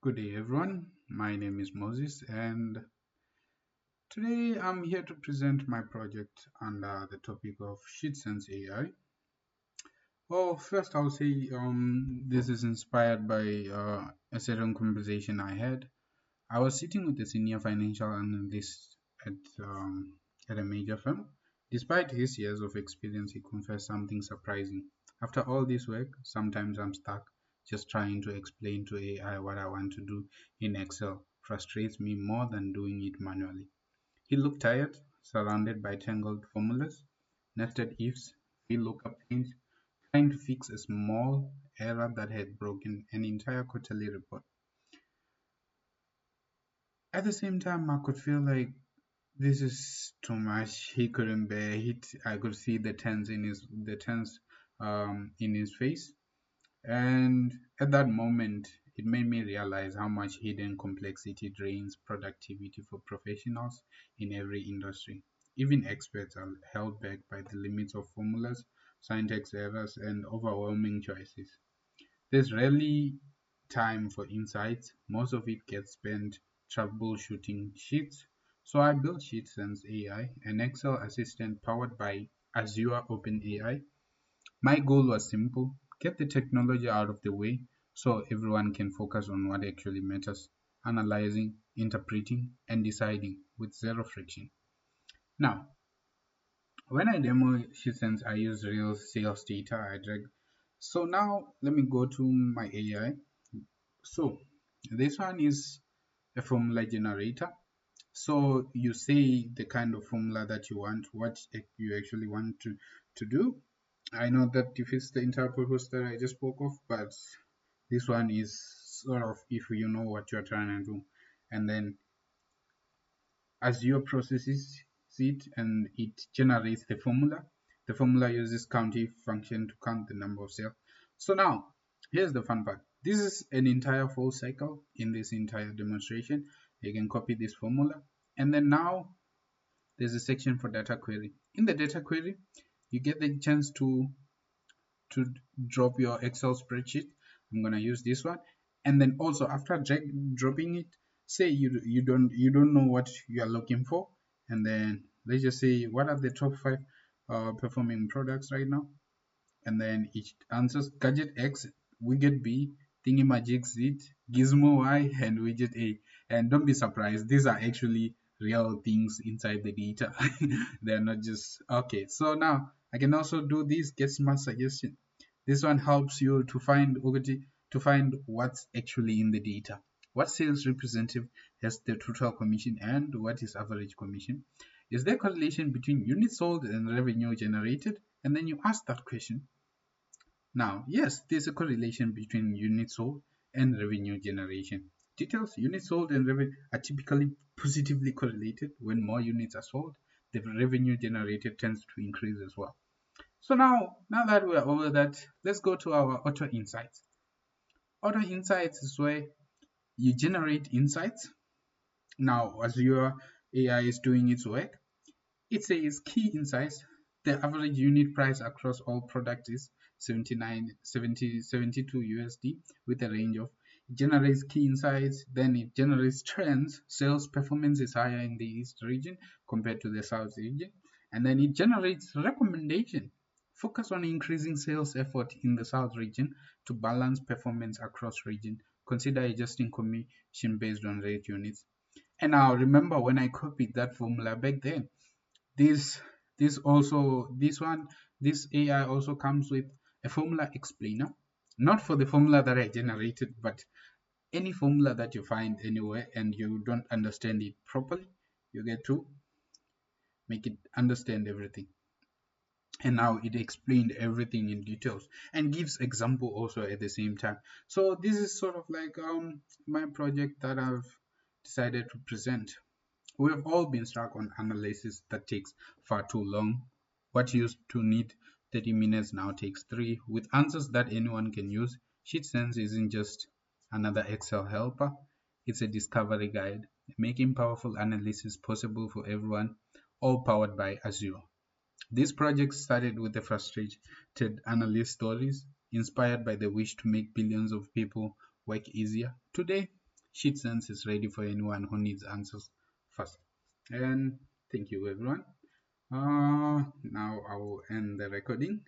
Good day, everyone. My name is Moses, and today I'm here to present my project under the topic of SheetSense AI. Well, first I'll say this is inspired by a certain conversation I had. I was sitting with a senior financial analyst at um, at a major firm. Despite his years of experience, he confessed something surprising. After all this work, sometimes I'm stuck just trying to explain to AI what I want to do in Excel. Frustrates me more than doing it manually. He looked tired, surrounded by tangled formulas, nested ifs, VLOOKUP chains, trying to fix a small error that had broken an entire quarterly report. At the same time, I could feel like this is too much. He couldn't bear it. I could see the tense in his face. And at that moment, it made me realize how much hidden complexity drains productivity for professionals in every industry. Even experts are held back by the limits of formulas, syntax errors, and overwhelming choices. There's rarely time for insights. Most of it gets spent troubleshooting sheets. So I built SheetSense AI, an Excel assistant powered by Azure OpenAI. My goal was simple: get the technology out of the way so everyone can focus on what actually matters: analyzing, interpreting, and deciding with zero friction. Now, when I demo SheetSense, I use real sales data. I drag. So now let me go to my AI. So this one is a formula generator. So you say the kind of formula that you want, what you actually want to do. I know that defeats the entire purpose that I just spoke of, but this one is sort of if you know what you're trying to do. And then Azure processes it and it generates the formula. The formula uses countif function to count the number of cells. So now, here's the fun part. This is an entire full cycle in this entire demonstration. You can copy this formula. And then now there's a section for data query. In the data query, you get the chance to drop your Excel spreadsheet. I'm gonna use this one, and then also after dropping it, say you don't know what you are looking for, and then let's just say what are the top five performing products right now, and then it answers gadget X, widget B, thingamajig Z, gizmo Y, and widget A. And don't be surprised, these are actually real things inside the data. They're not just okay. So now I can also do this get smart suggestion. This one helps you to find what's actually in the data. What sales representative has the total commission and what is average commission? Is there correlation between units sold and revenue generated? And then you ask that question. Now, yes, there's a correlation between units sold and revenue generation. Details: units sold and revenue are typically positively correlated. When more units are sold, the revenue generated tends to increase as well. So now that we're over that, let's go to our auto insights. Auto insights is where you generate insights. Now, as your AI is doing its work, it says key insights. The average unit price across all products is 72 USD with a range of. It generates key insights, then it generates trends. Sales performance is higher in the East region compared to the South region. And then it generates recommendation. Focus on increasing sales effort in the South region to balance performance across region. Consider adjusting commission based on rate units. And now remember when I copied that formula back then, this this AI also comes with a formula explainer, not for the formula that I generated, but any formula that you find anywhere and you don't understand it properly, you get to make it understand everything. And now it explained everything in details and gives example also at the same time. So this is sort of like my project that I've decided to present. We've all been stuck on analysis that takes far too long. What used to need 30 minutes now takes 3. With answers that anyone can use, SheetSense isn't just another Excel helper, it's a discovery guide, making powerful analysis possible for everyone, all powered by Azure. This project started with the frustrated analyst stories, inspired by the wish to make billions of people work easier. Today, SheetSense is ready for anyone who needs answers fast. And thank you, everyone. Now I will end the recording.